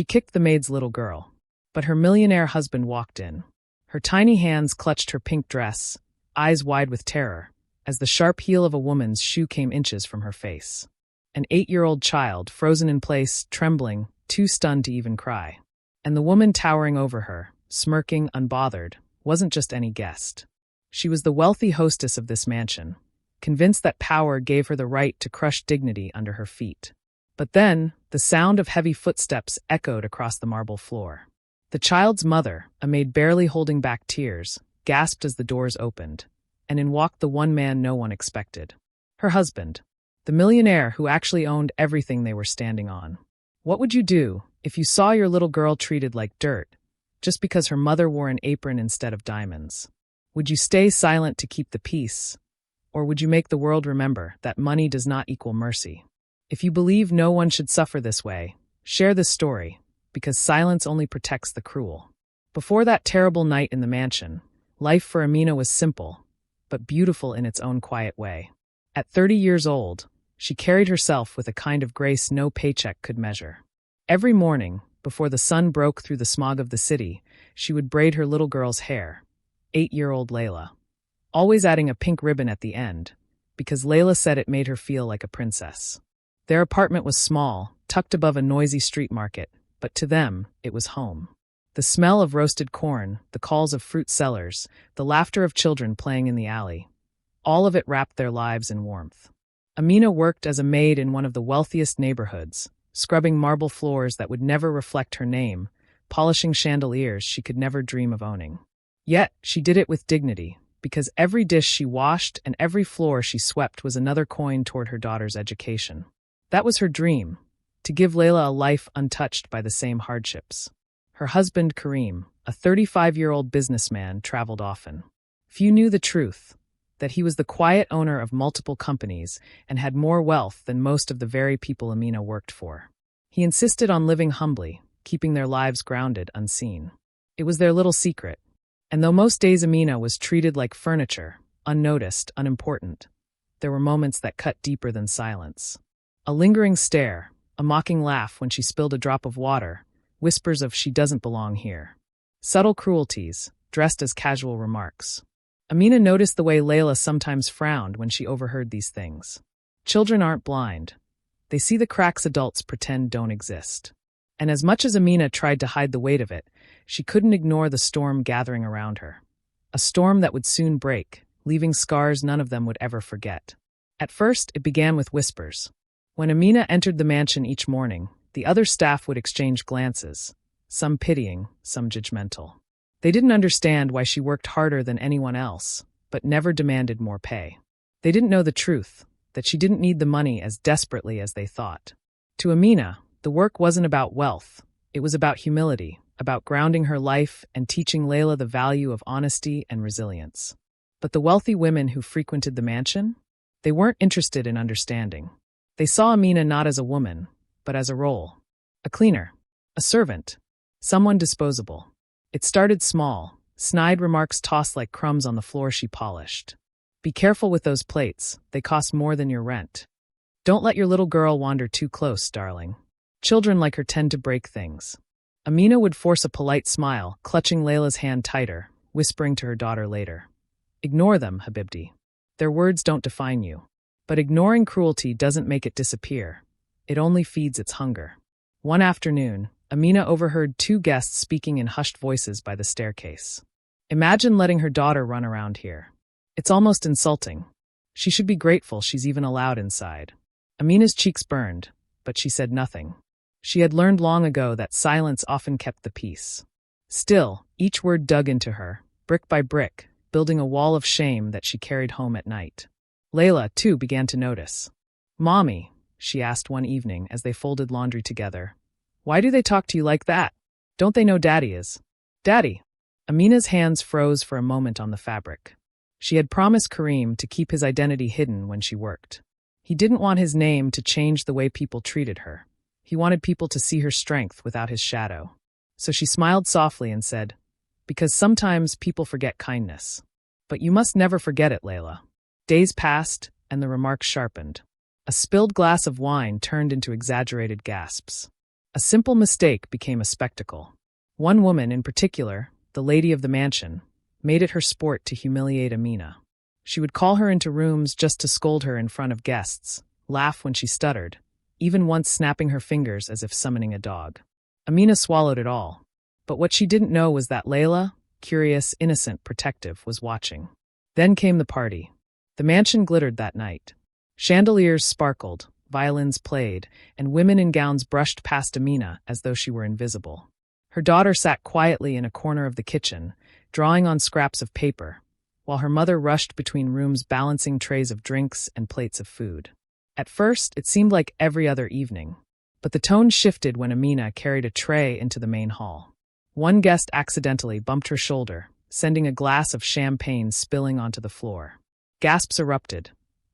She kicked the maid's little girl. But her millionaire husband walked in. Her tiny hands clutched her pink dress, eyes wide with terror, as the sharp heel of a woman's shoe came inches from her face. An 8-year-old child, frozen in place, trembling, too stunned to even cry. And the woman towering over her, smirking, unbothered, wasn't just any guest. She was the wealthy hostess of this mansion, convinced that power gave her the right to crush dignity under her feet. But then, the sound of heavy footsteps echoed across the marble floor. The child's mother, a maid barely holding back tears, gasped as the doors opened, and in walked the one man no one expected. Her husband, the millionaire who actually owned everything they were standing on. What would you do if you saw your little girl treated like dirt, just because her mother wore an apron instead of diamonds? Would you stay silent to keep the peace? Or would you make the world remember that money does not equal mercy? If you believe no one should suffer this way, share this story, because silence only protects the cruel. Before that terrible night in the mansion, life for Amina was simple, but beautiful in its own quiet way. At 30 years old, she carried herself with a kind of grace no paycheck could measure. Every morning, before the sun broke through the smog of the city, she would braid her little girl's hair, 8-year-old Layla, always adding a pink ribbon at the end, because Layla said it made her feel like a princess. Their apartment was small, tucked above a noisy street market, but to them, it was home. The smell of roasted corn, the calls of fruit sellers, the laughter of children playing in the alley, all of it wrapped their lives in warmth. Amina worked as a maid in one of the wealthiest neighborhoods, scrubbing marble floors that would never reflect her name, polishing chandeliers she could never dream of owning. Yet, she did it with dignity, because every dish she washed and every floor she swept was another coin toward her daughter's education. That was her dream, to give Layla a life untouched by the same hardships. Her husband, Kareem, a 35-year-old businessman, traveled often. Few knew the truth, that he was the quiet owner of multiple companies and had more wealth than most of the very people Amina worked for. He insisted on living humbly, keeping their lives grounded, unseen. It was their little secret. And though most days Amina was treated like furniture, unnoticed, unimportant, there were moments that cut deeper than silence. A lingering stare, a mocking laugh when she spilled a drop of water, whispers of "she doesn't belong here." Subtle cruelties, dressed as casual remarks. Amina noticed the way Layla sometimes frowned when she overheard these things. Children aren't blind. They see the cracks adults pretend don't exist. And as much as Amina tried to hide the weight of it, she couldn't ignore the storm gathering around her. A storm that would soon break, leaving scars none of them would ever forget. At first, it began with whispers. When Amina entered the mansion each morning, the other staff would exchange glances, some pitying, some judgmental. They didn't understand why she worked harder than anyone else, but never demanded more pay. They didn't know the truth, that she didn't need the money as desperately as they thought. To Amina, the work wasn't about wealth. It was about humility, about grounding her life and teaching Layla the value of honesty and resilience. But the wealthy women who frequented the mansion? They weren't interested in understanding. They saw Amina not as a woman, but as a role. A cleaner, a servant, someone disposable. It started small, snide remarks tossed like crumbs on the floor she polished. Be careful with those plates, they cost more than your rent. Don't let your little girl wander too close, darling. Children like her tend to break things. Amina would force a polite smile, clutching Layla's hand tighter, whispering to her daughter later. Ignore them, Habibti. Their words don't define you. But ignoring cruelty doesn't make it disappear. It only feeds its hunger. One afternoon, Amina overheard two guests speaking in hushed voices by the staircase. Imagine letting her daughter run around here. It's almost insulting. She should be grateful she's even allowed inside. Amina's cheeks burned, but she said nothing. She had learned long ago that silence often kept the peace. Still, each word dug into her, brick by brick, building a wall of shame that she carried home at night. Layla, too, began to notice. "Mommy," she asked one evening as they folded laundry together, "why do they talk to you like that? Don't they know Daddy is?" "Daddy." Amina's hands froze for a moment on the fabric. She had promised Kareem to keep his identity hidden when she worked. He didn't want his name to change the way people treated her. He wanted people to see her strength without his shadow. So she smiled softly and said, "Because sometimes people forget kindness. But you must never forget it, Layla." Days passed, and the remarks sharpened. A spilled glass of wine turned into exaggerated gasps. A simple mistake became a spectacle. One woman in particular, the lady of the mansion, made it her sport to humiliate Amina. She would call her into rooms just to scold her in front of guests, laugh when she stuttered, even once snapping her fingers as if summoning a dog. Amina swallowed it all. But what she didn't know was that Layla, curious, innocent, protective, was watching. Then came the party. The mansion glittered that night. Chandeliers sparkled, violins played, and women in gowns brushed past Amina as though she were invisible. Her daughter sat quietly in a corner of the kitchen, drawing on scraps of paper, while her mother rushed between rooms balancing trays of drinks and plates of food. At first, it seemed like every other evening, but the tone shifted when Amina carried a tray into the main hall. One guest accidentally bumped her shoulder, sending a glass of champagne spilling onto the floor. Gasps erupted,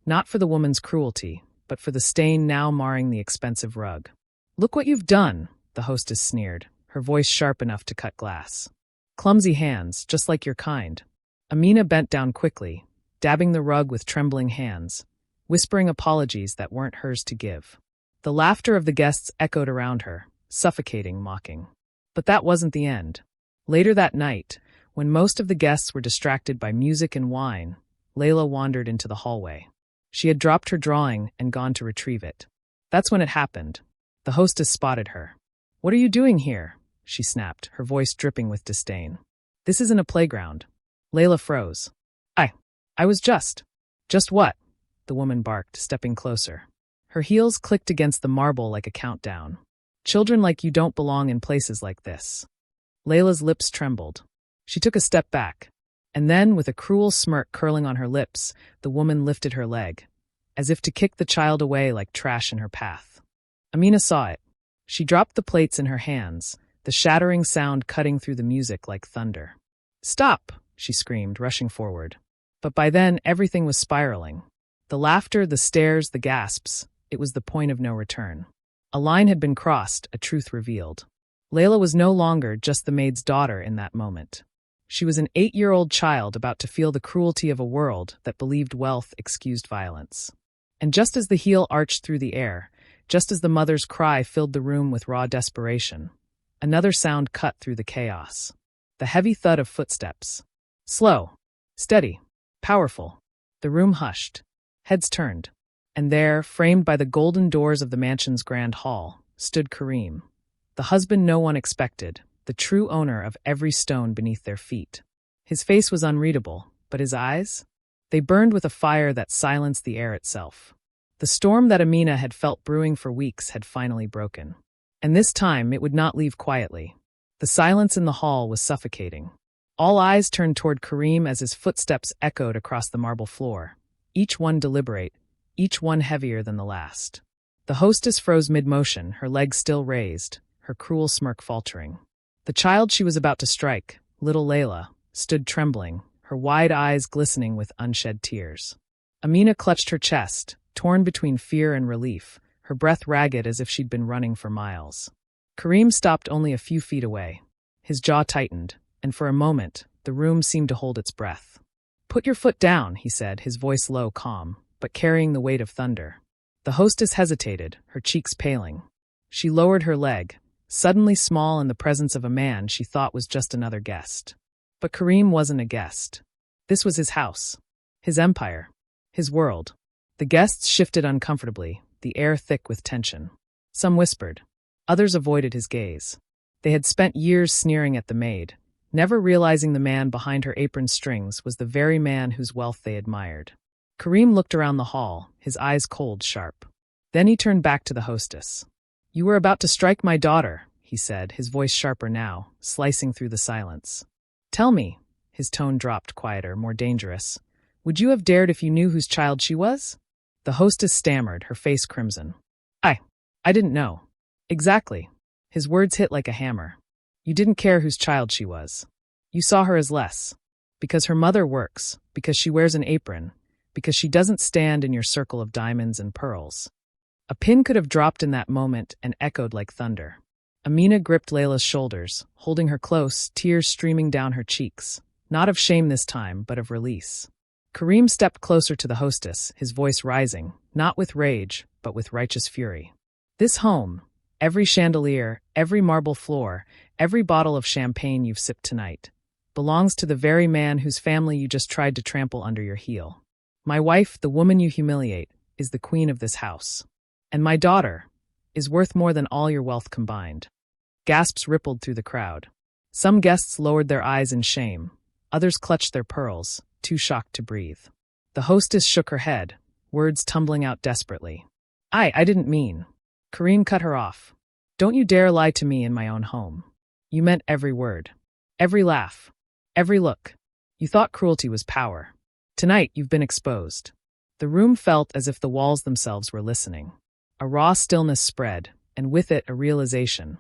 not for the woman's cruelty, but for the stain now marring the expensive rug. "Look what you've done," the hostess sneered, her voice sharp enough to cut glass. "Clumsy hands, just like your kind." Amina bent down quickly, dabbing the rug with trembling hands, whispering apologies that weren't hers to give. The laughter of the guests echoed around her, suffocating, mocking. But that wasn't the end. Later that night, when most of the guests were distracted by music and wine, Layla wandered into the hallway. She had dropped her drawing and gone to retrieve it. That's when it happened. The hostess spotted her. "What are you doing here?" she snapped, her voice dripping with disdain. "This isn't a playground." Layla froze. I was just. Just what?" the woman barked, stepping closer. Her heels clicked against the marble like a countdown. "Children like you don't belong in places like this." Layla's lips trembled. She took a step back, and then, with a cruel smirk curling on her lips, the woman lifted her leg, as if to kick the child away like trash in her path. Amina saw it. She dropped the plates in her hands, the shattering sound cutting through the music like thunder. "Stop!" she screamed, rushing forward. But by then, everything was spiraling. The laughter, the stares, the gasps, it was the point of no return. A line had been crossed, a truth revealed. Layla was no longer just the maid's daughter in that moment. She was an 8-year-old child about to feel the cruelty of a world that believed wealth excused violence. And just as the heel arched through the air, just as the mother's cry filled the room with raw desperation, another sound cut through the chaos. The heavy thud of footsteps. Slow, steady, powerful. The room hushed. Heads turned. And there, framed by the golden doors of the mansion's grand hall, stood Kareem, the husband no one expected, the true owner of every stone beneath their feet. His face was unreadable, but his eyes? They burned with a fire that silenced the air itself. The storm that Amina had felt brewing for weeks had finally broken. And this time it would not leave quietly. The silence in the hall was suffocating. All eyes turned toward Kareem as his footsteps echoed across the marble floor, each one deliberate, each one heavier than the last. The hostess froze mid-motion, her legs still raised, her cruel smirk faltering. The child she was about to strike, little Layla, stood trembling, her wide eyes glistening with unshed tears. Amina clutched her chest, torn between fear and relief, her breath ragged as if she'd been running for miles. Kareem stopped only a few feet away. His jaw tightened, and for a moment, the room seemed to hold its breath. "Put your foot down," he said, his voice low, calm, but carrying the weight of thunder. The hostess hesitated, her cheeks paling. She lowered her leg, suddenly small in the presence of a man she thought was just another guest. But Kareem wasn't a guest. This was his house, his empire, his world. The guests shifted uncomfortably, the air thick with tension. Some whispered. Others avoided his gaze. They had spent years sneering at the maid, never realizing the man behind her apron strings was the very man whose wealth they admired. Kareem looked around the hall, his eyes cold, sharp. Then he turned back to the hostess. "You were about to strike my daughter," he said, his voice sharper now, slicing through the silence. "Tell me," his tone dropped quieter, more dangerous, "would you have dared if you knew whose child she was?" The hostess stammered, her face crimson. I didn't know." "Exactly." His words hit like a hammer. "You didn't care whose child she was. You saw her as less. Because her mother works, because she wears an apron, because she doesn't stand in your circle of diamonds and pearls." A pin could have dropped in that moment and echoed like thunder. Amina gripped Layla's shoulders, holding her close, tears streaming down her cheeks, not of shame this time, but of release. Kareem stepped closer to the hostess, his voice rising, not with rage, but with righteous fury. "This home, Every chandelier, every marble floor, every bottle of champagne you've sipped tonight belongs to the very man whose family you just tried to trample under your heel. My wife, the woman you humiliate, is the queen of this house. And my daughter is worth more than all your wealth combined." Gasps rippled through the crowd. Some guests lowered their eyes in shame. Others clutched their pearls, too shocked to breathe. The hostess shook her head, words tumbling out desperately. I didn't mean." Kareem cut her off. "Don't you dare lie to me in my own home. You meant every word. Every laugh. Every look. You thought cruelty was power. Tonight you've been exposed." The room felt as if the walls themselves were listening. A raw stillness spread, and with it a realization.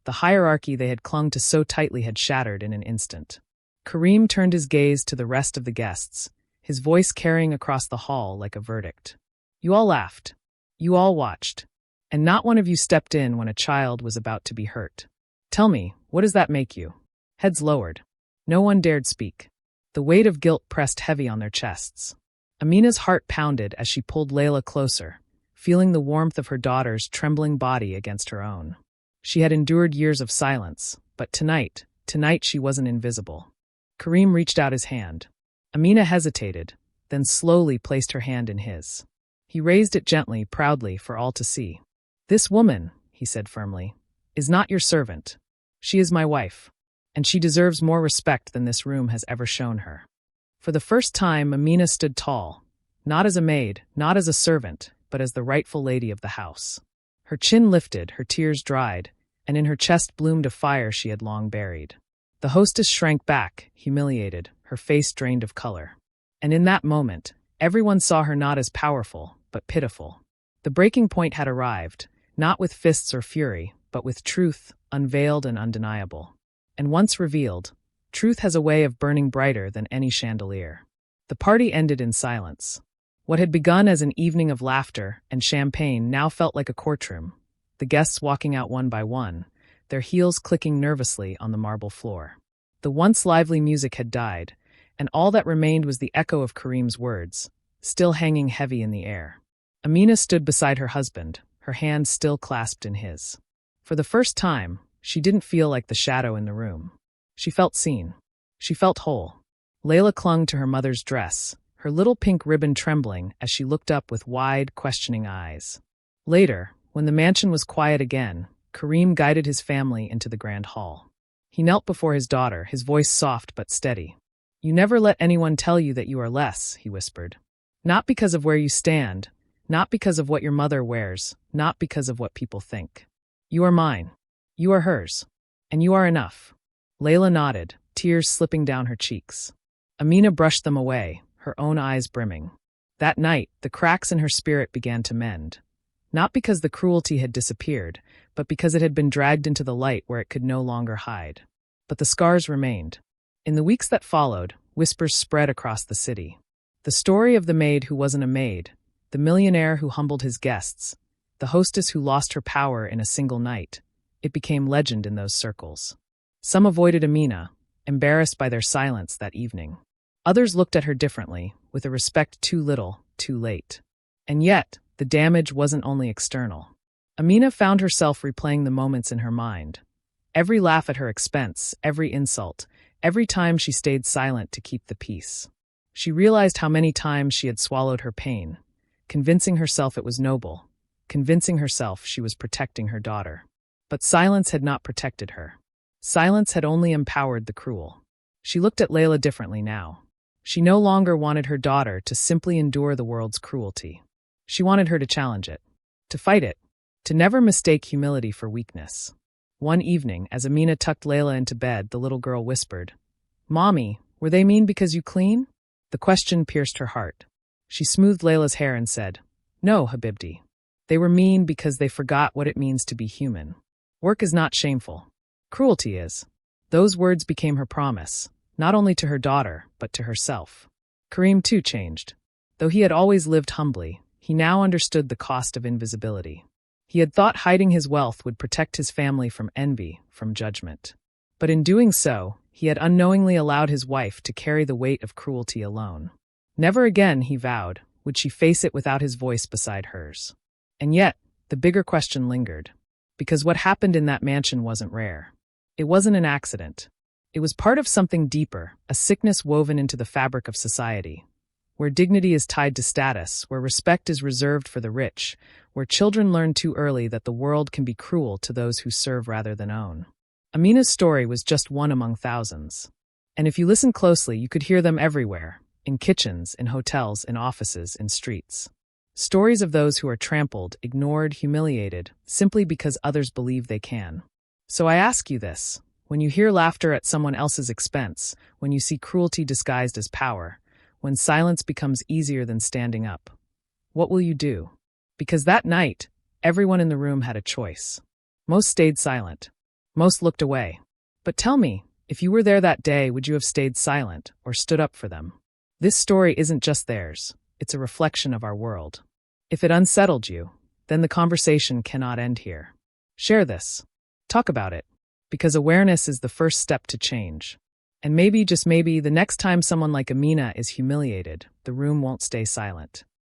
The hierarchy they had clung to so tightly had shattered in an instant. Kareem turned his gaze to the rest of the guests, his voice carrying across the hall like a verdict. "You all laughed. You all watched. And not one of you stepped in when a child was about to be hurt. Tell me, what does that make you?" Heads lowered. No one dared speak. The weight of guilt pressed heavy on their chests. Amina's heart pounded as she pulled Layla closer, feeling the warmth of her daughter's trembling body against her own. She had endured years of silence, but tonight she wasn't invisible. Kareem reached out his hand. Amina hesitated, then slowly placed her hand in his. He raised it gently, proudly, for all to see. "This woman," he said firmly, "is not your servant. She is my wife, and she deserves more respect than this room has ever shown her." For the first time, Amina stood tall, not as a maid, not as a servant, but as the rightful lady of the house. Her chin lifted, her tears dried, and in her chest bloomed a fire she had long buried. The hostess shrank back, humiliated, her face drained of color. And in that moment, everyone saw her not as powerful, but pitiful. The breaking point had arrived, not with fists or fury, but with truth, unveiled and undeniable. And once revealed, truth has a way of burning brighter than any chandelier. The party ended in silence. What had begun as an evening of laughter and champagne now felt like a courtroom, the guests walking out one by one, their heels clicking nervously on the marble floor. The once lively music had died, and all that remained was the echo of Kareem's words, still hanging heavy in the air. Amina stood beside her husband, her hands still clasped in his. For the first time, she didn't feel like the shadow in the room. She felt seen. She felt whole. Layla clung to her mother's dress, her little pink ribbon trembling as she looked up with wide, questioning eyes. Later, when the mansion was quiet again, Kareem guided his family into the grand hall. He knelt before his daughter, his voice soft but steady. "You never let anyone tell you that you are less," he whispered. "Not because of where you stand, not because of what your mother wears, not because of what people think. You are mine. You are hers. And you are enough." Layla nodded, tears slipping down her cheeks. Amina brushed them away, her own eyes brimming. That night, the cracks in her spirit began to mend. Not because the cruelty had disappeared, but because it had been dragged into the light where it could no longer hide. But the scars remained. In the weeks that followed, whispers spread across the city. The story of the maid who wasn't a maid, the millionaire who humbled his guests, the hostess who lost her power in a single night, it became legend in those circles. Some avoided Amina, embarrassed by their silence that evening. Others looked at her differently, with a respect too little, too late. And yet, the damage wasn't only external. Amina found herself replaying the moments in her mind. Every laugh at her expense, every insult, every time she stayed silent to keep the peace. She realized how many times she had swallowed her pain, convincing herself it was noble, convincing herself she was protecting her daughter. But silence had not protected her. Silence had only empowered the cruel. She looked at Layla differently now. She no longer wanted her daughter to simply endure the world's cruelty. She wanted her to challenge it, to fight it, to never mistake humility for weakness. One evening, as Amina tucked Layla into bed, the little girl whispered, "Mommy, were they mean because you clean?" The question pierced her heart. She smoothed Layla's hair and said, "No, Habibti. They were mean because they forgot what it means to be human. Work is not shameful. Cruelty is." Those words became her promise, not only to her daughter, but to herself. Kareem too changed. Though he had always lived humbly, he now understood the cost of invisibility. He had thought hiding his wealth would protect his family from envy, from judgment. But in doing so, he had unknowingly allowed his wife to carry the weight of cruelty alone. Never again, he vowed, would she face it without his voice beside hers. And yet, the bigger question lingered. Because what happened in that mansion wasn't rare. It wasn't an accident. It was part of something deeper, a sickness woven into the fabric of society, where dignity is tied to status, where respect is reserved for the rich, where children learn too early that the world can be cruel to those who serve rather than own. Amina's story was just one among thousands. And if you listen closely, you could hear them everywhere, in kitchens, in hotels, in offices, in streets. Stories of those who are trampled, ignored, humiliated, simply because others believe they can. So I ask you this. When you hear laughter at someone else's expense, when you see cruelty disguised as power, when silence becomes easier than standing up, what will you do? Because that night, everyone in the room had a choice. Most stayed silent. Most looked away. But tell me, if you were there that day, would you have stayed silent or stood up for them? This story isn't just theirs. It's a reflection of our world. If it unsettled you, then the conversation cannot end here. Share this. Talk about it. Because awareness is the first step to change. And maybe, just maybe, the next time someone like Amina is humiliated, the room won't stay silent.